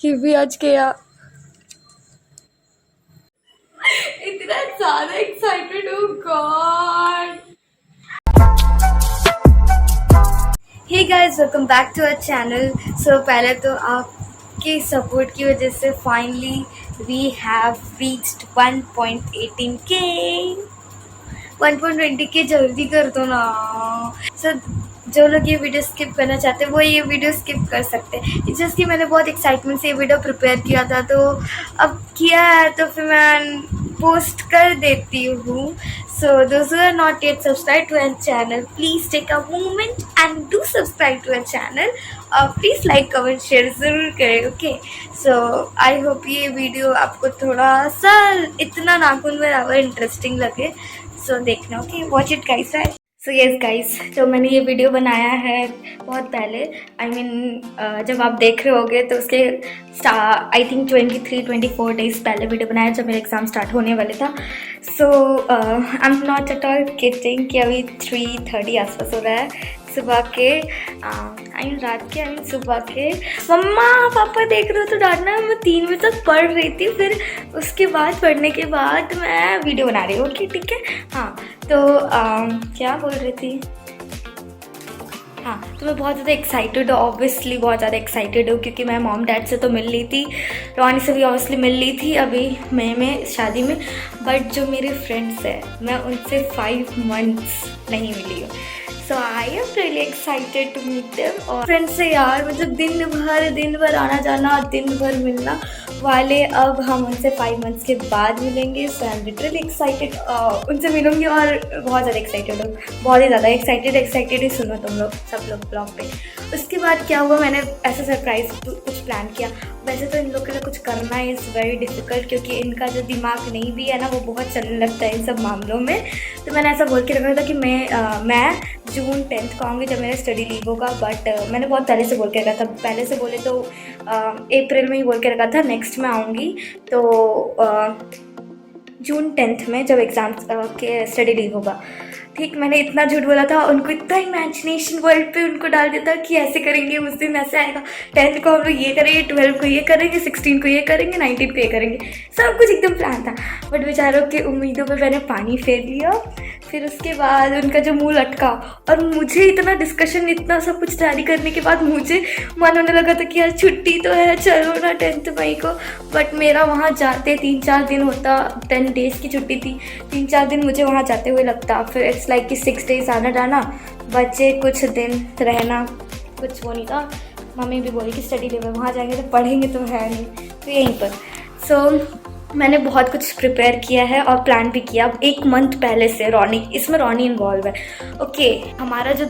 कि भी आज किया। इतना ज़्यादा एक्साइटेड हूँ God. Hey guys, welcome back to our channel. So पहले तो आपके सपोर्ट की वजह से finally we have reached 1.18K। 1.20K जल्दी कर दो ना। सो जो लोग ये वीडियो स्किप करना चाहते हैं वो ये वीडियो स्किप कर सकते हैं। जस्ट कि मैंने बहुत एक्साइटमेंट से ये वीडियो प्रिपेयर किया था, तो अब किया है तो फिर मैं पोस्ट कर देती हूँ। So those who are not yet subscribe to our channel, please take a moment and do subscribe to our channel और प्लीज़ लाइक कमेंट शेयर ज़रूर करें। ओके, सो आई होप ये वीडियो आपको थोड़ा सा इतना नाखून बराबर इंटरेस्टिंग लगे। सो देखना, okay, watch it guys. So yes guys, जो मैंने ये वीडियो बनाया है बहुत पहले, आई मीन जब आप देख रहे होगे तो उसके आई थिंक 23-24 डेज पहले वीडियो बनाया जब मेरा एग्ज़ाम स्टार्ट होने वाले था। So I am not at all kidding कि अभी 3:30 आसपास हो रहा है सुबह के, आई मीन रात के, आई मीन सुबह के। मम्मा पापा देख रहे हो तो डांटना, मैं 3 बजे तक पढ़ रही थी, फिर उसके बाद पढ़ने के बाद मैं वीडियो बना रही हूँ। ओके ठीक है, हाँ। तो क्या बोल रही थी, हाँ, तो मैं बहुत ज़्यादा एक्साइटेड हूँ, ऑब्वियसली बहुत ज़्यादा एक्साइटेड हूँ क्योंकि मैं मॉम डैड से तो मिल ली थी, रोनी से भी ऑब्वियसली मिल ली थी अभी मई में शादी में, बट जो मेरे फ्रेंड्स हैं मैं उनसे 5 मंथ्स नहीं मिली हूँ। So I am really excited to meet them. और फ्रेंड्स से यार मतलब दिन भर आना जाना, दिन भर मिलना वाले, अब हम उनसे 5 मंथ्स के बाद मिलेंगे। सो आई एम लिटरली एक्साइटेड, उनसे मिलूंगी और बहुत ज़्यादा एक्साइटेड हूँ, बहुत ही ज़्यादा एक्साइटेड ही सुनो तुम लोग सब लोग ब्लॉग पे। उसके बाद क्या हुआ, मैंने ऐसा सरप्राइज कुछ प्लान किया। वैसे तो इन लोग के लिए कुछ करना इज़ वेरी डिफ़िकल्ट क्योंकि इनका जो दिमाग नहीं भी है ना वो बहुत चलने लगता है इन सब मामलों में। तो मैंने ऐसा बोल के रखा था कि मैं जून 10 को आऊँगी जब मेरा स्टडी लीव होगा, बट मैंने बहुत पहले से बोल के रखा था, पहले से बोले तो अप्रैल में ही बोल के रखा था नेक्स्ट में आऊँगी। तो जून 10 में जब एग्ज़ाम के स्टडी लीव होगा, ठीक, मैंने इतना झूठ बोला था, उनको इतना इमेजिनेशन वर्ल्ड पे उनको डाल दिया था कि ऐसे करेंगे, उस दिन ऐसे आएगा, 10 को हम लोग ये करेंगे, 12 को ये करेंगे, 16 को ये करेंगे, 19 को ये करेंगे, सब कुछ एकदम प्लान था। बट बेचारों की उम्मीदों पे मैंने पानी फेर लिया। फिर उसके बाद उनका जो मुँह लटका और मुझे इतना डिस्कशन, इतना सब कुछ तैयारी करने के बाद मुझे मन होने लगा था कि यार छुट्टी तो है, चलो ना 10 मई को। बट मेरा वहाँ जाते 3-4 दिन होता, 10 डेज़ की छुट्टी थी, 3-4 दिन मुझे वहाँ जाते हुए लगता। फिर इट्स लाइक कि 6 डेज़ आना जाना, बच्चे कुछ दिन रहना, कुछ वो नहीं था। मम्मी भी बोली कि स्टडी लीव में वहाँ जाएंगे तो पढ़ेंगे तो है नहीं, तो यहीं पर। सो मैंने बहुत कुछ प्रिपेयर किया है और प्लान भी किया 1 मंथ पहले से। इसमें रोनी इन्वॉल्व है। ओके, हमारा जो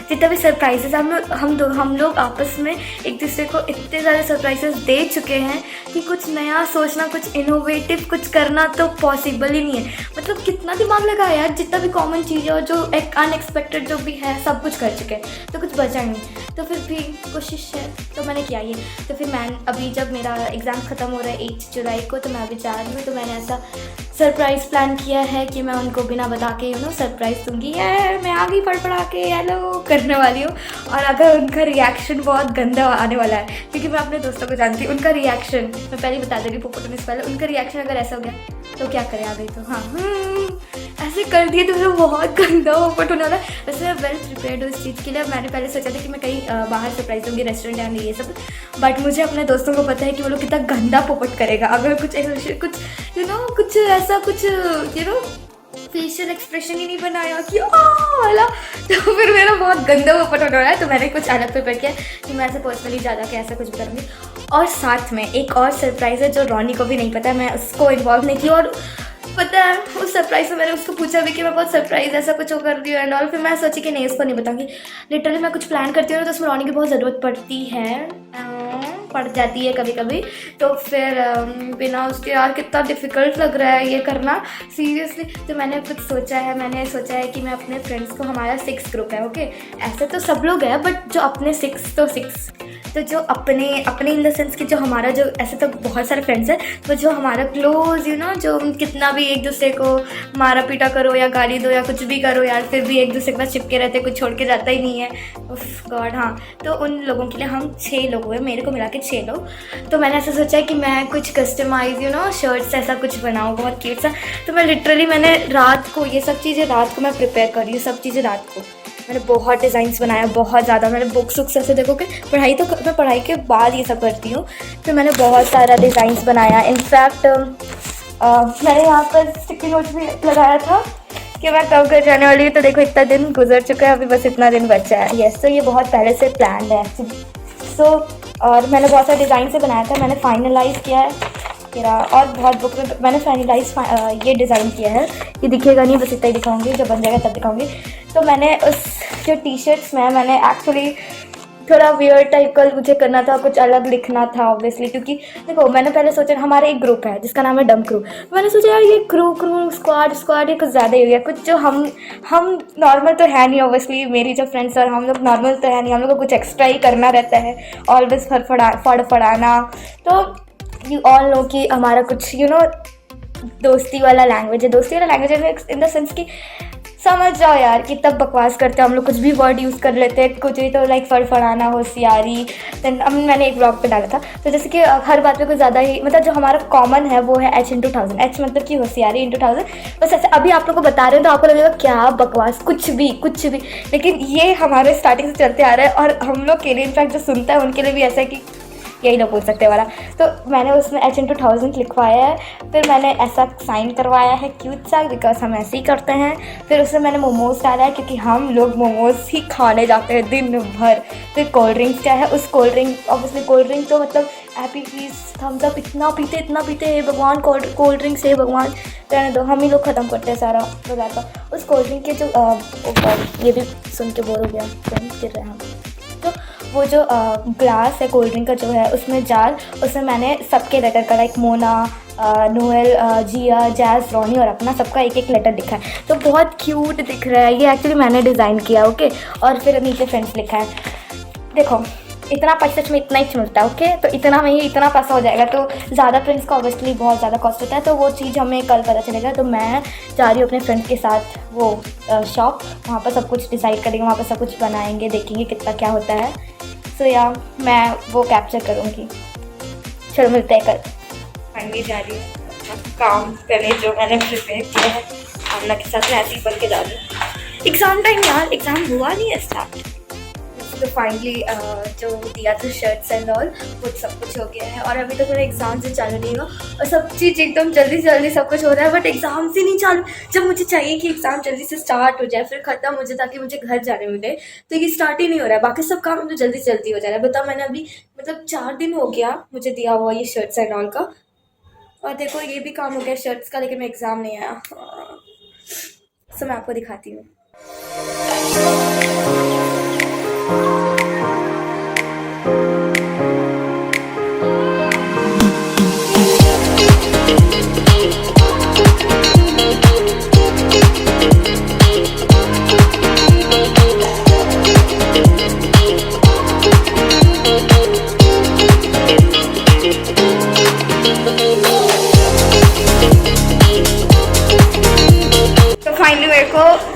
जितना भी सरप्राइजेस हम लोग आपस में एक दूसरे को इतने ज़्यादा सरप्राइजेस दे चुके हैं कि कुछ नया सोचना, कुछ इनोवेटिव कुछ करना तो पॉसिबल ही नहीं है। मतलब कितना दिमाग लगा यार, जितना भी कॉमन चीज़ है और जो एक अनएक्सपेक्टेड जो भी है सब कुछ कर चुके हैं, तो कुछ बचा नहीं। तो फिर भी कोशिश है तो मैंने किया ये। तो फिर मैं अभी जब मेरा एग्ज़ाम ख़त्म हो रहा है 8 जुलाई को, तो मैं अभी जा रही हूँ, तो मैंने ऐसा सरप्राइज़ प्लान किया है कि मैं उनको बिना बता के सरप्राइज़ दूँगी, मैं आ गई पढ़ के हेलो करने वाली हूँ। और अगर उनका रिएक्शन बहुत गंदा आने वाला है क्योंकि मैं अपने दोस्तों को जानती हूँ, उनका रिएक्शन मैं पहले बता दे रही हूँ, पोपट होने से पहले उनका रिएक्शन अगर ऐसा हो गया तो क्या करें, आ गई तो हाँ ऐसे कर दिए तो फिर बहुत गंदा पोपट होने वाला है। वैसे मैं वेल प्रिपेयर्ड हूँ इस चीज़ के लिए। मैंने पहले सोचा था कि मैं कहीं बाहर सरप्राइज दूँगी, रेस्टोरेंट आएंगे ये सब, बट मुझे अपने दोस्तों को पता है कि वो लोग कितना गंदा पोपट करेगा अगर कुछ कुछ ऐसा कुछ फेशियल एक्सप्रेशन ही नहीं बनाया कि वाला, तो फिर मेरा बहुत गंदा पोपट होने वाला है। तो मैंने कुछ अलग प्रिपेयर किया कि मैं ऐसे पर्सनली ज़्यादा के ऐसा कुछ करूँगी। और साथ में एक और सरप्राइज़ है जो रोनी को भी नहीं पता है, मैं उसको इन्वॉल्व नहीं की। और पता है उस सरप्राइज़ में मैंने उसको पूछा भी कि मैं बहुत सरप्राइज ऐसा कुछ कर रही हूँ एंड ऑल। फिर मैं सोची कि नहीं, इसको नहीं बताऊँगी। लिटरली मैं कुछ प्लान करती हूँ तो उसमें रोनी की बहुत ज़रूरत पड़ जाती है कभी कभी। तो फिर बिना उसके यार कितना डिफ़िकल्ट लग रहा है ये करना सीरियसली। तो मैंने सोचा है कि मैं अपने फ्रेंड्स को, हमारा 6 ग्रुप है, ओके, ऐसे तो सब लोग हैं बट जो अपने 6 तो जो अपने इन द सेंस कि जो हमारा जो ऐसे तो बहुत सारे फ्रेंड्स हैं, तो जो हमारा क्लोज जो कितना भी एक दूसरे को मारा पीटा करो या गाली दो या कुछ भी करो यार, फिर भी एक दूसरे के पास चिपके रहते, कुछ छोड़ के जाता ही नहीं है। उफ गॉड, हाँ। तो उन लोगों के लिए हम 6 लोग हुए, मेरे को मिला के थे 6 लोग। तो मैंने ऐसा सोचा कि मैं कुछ कस्टमाइज शर्ट्स ऐसा कुछ बनाऊँ बहुत क्यूट सा। तो मैं लिटरली मैंने रात को ये सब चीज़ें रात को मैं प्रिपेयर कर रही हूँ, सब चीज़ें रात को मैंने बहुत डिज़ाइंस बनाया, बहुत ज़्यादा। मैंने बुक्स वुक्स ऐसे देखोगे, पढ़ाई तो मैं पढ़ाई के बाद ये सब करती हूँ। तो मैंने बहुत सारा डिज़ाइंस बनाया। इनफैक्ट मैंने यहाँ पर स्टिकी नोट भी लगाया था कि मैं कब घर जाने वाली हूँ। तो देखो इतना दिन गुजर चुका है, अभी बस इतना दिन बचा है। यस, तो ये बहुत पहले से प्लान है एक्चुअली। सो और मैंने बहुत सारे डिज़ाइन से बनाया था, मैंने फाइनलाइज़ किया है मेरा। और बहुत बुक में मैंने फाइनलाइज ये डिज़ाइन किया है। ये दिखेगा नहीं, बस इतना ही दिखाऊंगी, जब बन जाएगा तब दिखाऊंगी। तो मैंने उस जो टी शर्ट्स में मैंने एक्चुअली थोड़ा वियर टाइप का मुझे करना था, कुछ अलग लिखना था ऑब्वियसली। क्योंकि देखो मैंने पहले सोचा हमारा एक ग्रुप है जिसका नाम है डम क्रू। मैंने सोचा यार ये क्रू स्क्वाड ये कुछ ज़्यादा ही हो गया। कुछ जो हम नॉर्मल तो है नहीं ऑब्वियसली, मेरी जो फ्रेंड्स और हम लोग नॉर्मल तो है नहीं, हम लोग को कुछ एक्स्ट्रा ही करना रहता है, ऑलवेज फड़फड़ाना। तो यू ऑल नो कि हमारा कुछ दोस्ती वाला लैंग्वेज है। दोस्ती वाला लैंग्वेज इन द सेंस कि समझ जाओ यार कि तब बकवास करते हैं हम लोग, कुछ भी वर्ड यूज़ कर लेते हैं, कुछ भी तो लाइक फड़फड़ाना, होशियारी। देन मैंने एक ब्लॉग पे डाला था, तो जैसे कि हर बात पे कुछ ज़्यादा ही मतलब जो हमारा कॉमन है वो है H/1000। H मतलब कि होशियारी × 1000। बस ऐसे अभी आप लोग को बता रहे हैं तो आपको लगेगा क्या बकवास, कुछ भी। लेकिन ये हमारे स्टार्टिंग से चलते आ रहा है और हम लोग के लिए इनफैक्ट जो सुनता है उनके लिए भी ऐसा है कि यही लोग बोल सकते वाला। तो मैंने उसमें H/1000 लिखवाया है। फिर मैंने ऐसा साइन करवाया है क्यूट सा, बिकॉज हम ऐसे ही करते हैं। फिर उसमें मैंने मोमोज़ डाला है क्योंकि हम लोग मोमोज़ ही खाने जाते हैं दिन भर। फिर कोल्ड ड्रिंक्स क्या है, उस cold drink obviously cold drink तो मतलब हैप्पी प्लीज़ थम्स अप इतना पीते हे भगवान, कोल्ड ड्रिंक्स है भगवान, रहने दो, हम ही लोग ख़त्म करते हैं सारा बाजार का। उस कोल्ड ड्रिंक के जो ये भी सुन के बोर हो गया, गिर रहे हैं हम। तो वो जो ग्लास है कोल्ड ड्रिंक का जो है, उसमें जार, उसमें मैंने सबके लेटर का लाइक मोना, नोएल, जिया, जैज़, रॉनी और अपना सबका एक एक लेटर लिखा है। तो बहुत क्यूट दिख रहा है। ये एक्चुअली मैंने डिज़ाइन किया, ओके। और फिर नीचे फ्रेंड्स लिखा है। देखो इतना पैसा सच में इतना ही मिलता है, ओके। तो इतना में ही इतना पैसा हो जाएगा, तो ज़्यादा फ्रेंड्स का ऑब्वियसली बहुत ज़्यादा कॉस्ट होता है। तो वो चीज़ हमें कल पता चलेगा। तो मैं जा रही हूँ अपने फ्रेंड्स के साथ वो शॉप, वहाँ पर सब कुछ डिसाइड करेंगे, वहाँ पर सब कुछ बनाएंगे, देखेंगे कितना क्या होता है। तो या मैं वो कैप्चर करूँगी। चलो मिलते हैं कल। फाइनली जा रही हूँ काम करने जो मैंने प्रिपेयर किया है आमना के साथ। मैं ऐसे ही बन के जा रही हूँ। एग्ज़ाम टाइम यार, एग्ज़ाम हुआ नहीं है स्टार्ट। तो फाइनली जो दिया था शर्ट्स एंड ऑल वो सब कुछ हो गया है। और अभी तक मेरा एग्ज़ाम से चालू नहीं हुआ और सब चीज़ एकदम जल्दी सब कुछ हो रहा है, बट एग्ज़ाम से नहीं चालू। जब मुझे चाहिए कि एग्ज़ाम जल्दी से स्टार्ट हो जाए, फिर ख़त्म हो जाए ताकि मुझे घर जाने मिले, तो ये स्टार्ट ही नहीं हो रहा है। बाकी सब काम तो जल्दी हो जा रहा है। बताओ, मैंने अभी मतलब 4 दिन हो गया मुझे दिया हुआ ये शर्ट्स एंड ऑल का, और देखो ये भी काम हो गया शर्ट्स का, लेकिन मैं एग्ज़ाम नहीं आया। सो मैं आपको दिखाती हूँ।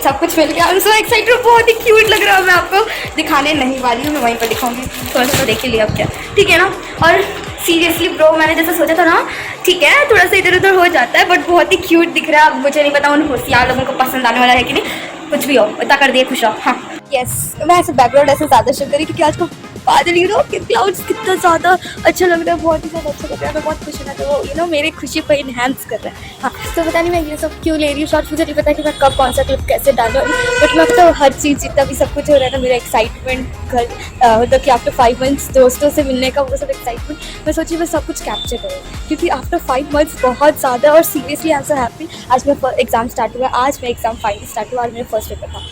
सब कुछ मिल गया। आई एम सो एक्साइटेड, बहुत ही क्यूट लग रहा है। मैं आपको दिखाने नहीं वाली हूँ, मैं वहीं पर दिखाऊंगी। थोड़ा सा देख लिया अब क्या, ठीक है ना। और सीरियसली ब्रो, मैंने जैसा सोचा था ना, ठीक है थोड़ा सा इधर उधर हो जाता है, बट बहुत ही क्यूट दिख रहा है। अब मुझे नहीं पता उन होशियार लोगों को पसंद आने वाला है कि नहीं, कुछ भी हो इतना कर दिए खुश हो। हाँ यस, मैं ऐसे बैकग्राउंड ऐसे ज़्यादा शो करी क्योंकि आज को बादल क्लाउड्स कितना ज़्यादा अच्छा लग रहा है, बहुत ही ज़्यादा अच्छा लग रहा है। मैं बहुत खुश हूँ, तो वो मेरी खुशी को इन्हेंस कर रहा है। हाँ, तो पता नहीं मैं ये सब क्यों ले रही हूँ शॉर्ट, मुझे नहीं पता कि मैं कब कौन सा क्लिप कैसे डालूँ, बट मैं तो हर चीज़ जितना भी सब कुछ हो रहा है ना, मेरा एक्साइटमेंट घर मतलब कि आफ्टर 5 मंथ्स दोस्तों से मिलने का वो सब एक्साइटमेंट, मैं सोची मैं सब कुछ कैप्चर करूँ क्योंकि आफ्टर 5 मंथ्स बहुत ज़्यादा। और seriously I am so happy. आज मेरा एग्ज़ाम स्टार्ट हुआ, आज मेरा एग्ज़ाम फाइनली स्टार्ट हुआ, आज मेरा फर्स्ट पेपर था।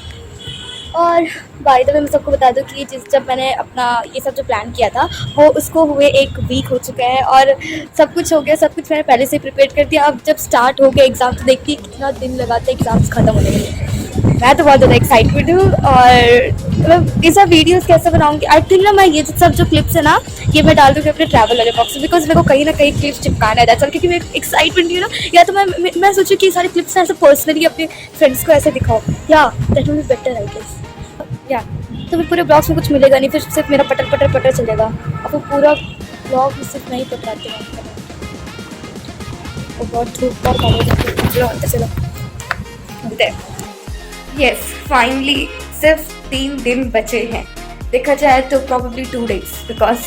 और बाय द वे मैं सबको बता दूं कि जब मैंने अपना ये सब जो प्लान किया था वो उसको हुए 1 वीक हो चुका है और सब कुछ हो गया, सब कुछ मैंने पहले से प्रिपेयर कर दिया। अब जब स्टार्ट हो गया एग्ज़ाम तो देखती कितना दिन लगाता है एग्ज़ाम्स ख़त्म होने के। मैं तो बहुत ज़्यादा एक्साइटेड हूँ। और मतलब ये सब वीडियोज़ कैसे बनाऊँगी, आई थिंक ना मैं ये सब जो क्लिप्स है ना ये मैं डाल दूँगी अपने ट्रैवल वाले बॉक्स में, बिकॉज मेरे को कहीं ना कहीं क्लिप्स चिपकाना है दैट्स ऑल, क्योंकि मेरी एक्साइटमेंट है ना। या तो मैं सोचूँ कि सारे क्लिप्स ऐसे पर्सनली अपने फ्रेंड्स को ऐसे दिखाओ, yeah that will be better I guess. या तो फिर पूरे ब्लॉग्स में कुछ मिलेगा नहीं, फिर सिर्फ मेरा पटर चलेगा और फिर पूरा ब्लॉग में सिर्फ नहीं पकड़ाते हैं। और बहुत धूप का चलो यस फाइनली सिर्फ 3 दिन बचे हैं, देखा जाए तो प्रॉब्ली 2 days, बिकॉज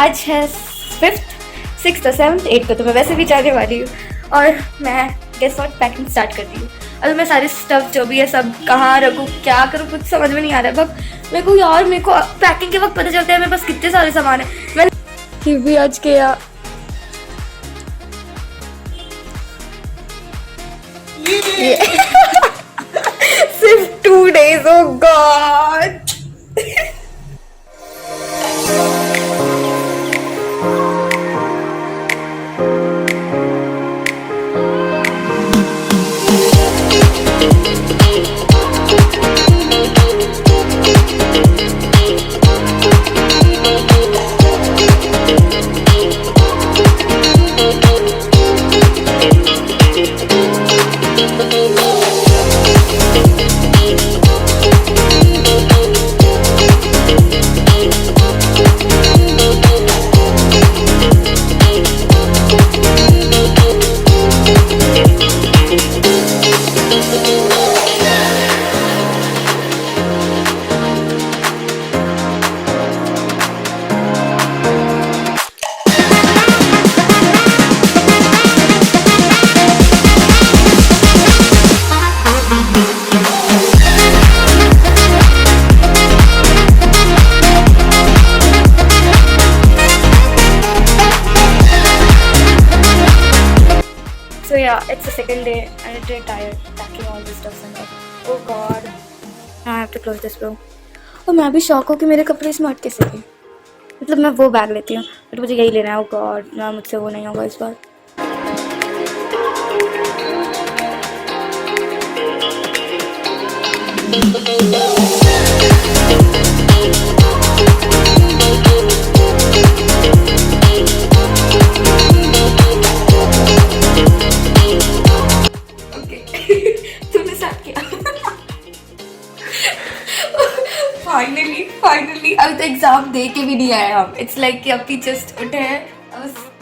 आज है 5th 6th 7th 8th तो मैं वैसे भी जाने वाली हूँ। और मैं गेस व्हाट पैकिंग स्टार्ट करती हूँ। अभी मैं सारे स्टफ जो भी है सब कहाँ रखूँ, क्या करूँ, कुछ समझ में नहीं आ रहा है। बट मेरे को पैकिंग के वक्त पता चलता है मेरे पास कितने सारे सामान है। मैं भी आज किया सिर्फ 2 days, oh god. So yeah, it's the second day and I'm really tired packing all this stuff and all. Oh god. Now I have to close this bro. और मैं भी शॉक हूँ कि मेरे कपड़े स्मार्ट कैसे गए। मतलब मैं वो बैग लेती हूँ बट मुझे यही लेना है। oh god, ना मुझसे वो नहीं होगा इस बार। फाइनली अभी तो एग्जाम दे के भी नहीं आए हम। इट्स लाइक कि अभी जस्ट उठे हैं,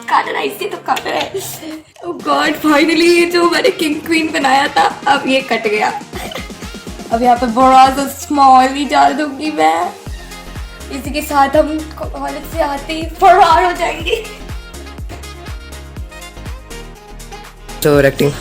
खाना राइस तो खाना है। ओह गॉड, फाइनली ये जो मैंने किंग क्वीन बनाया था अब ये कट गया। अब यहाँ पे बड़ा सा स्मॉल ही डाल दूंगी मैं। इसी के साथ हम कॉलेज से आते ही फरार हो जाएंगे। तो एक्टिंग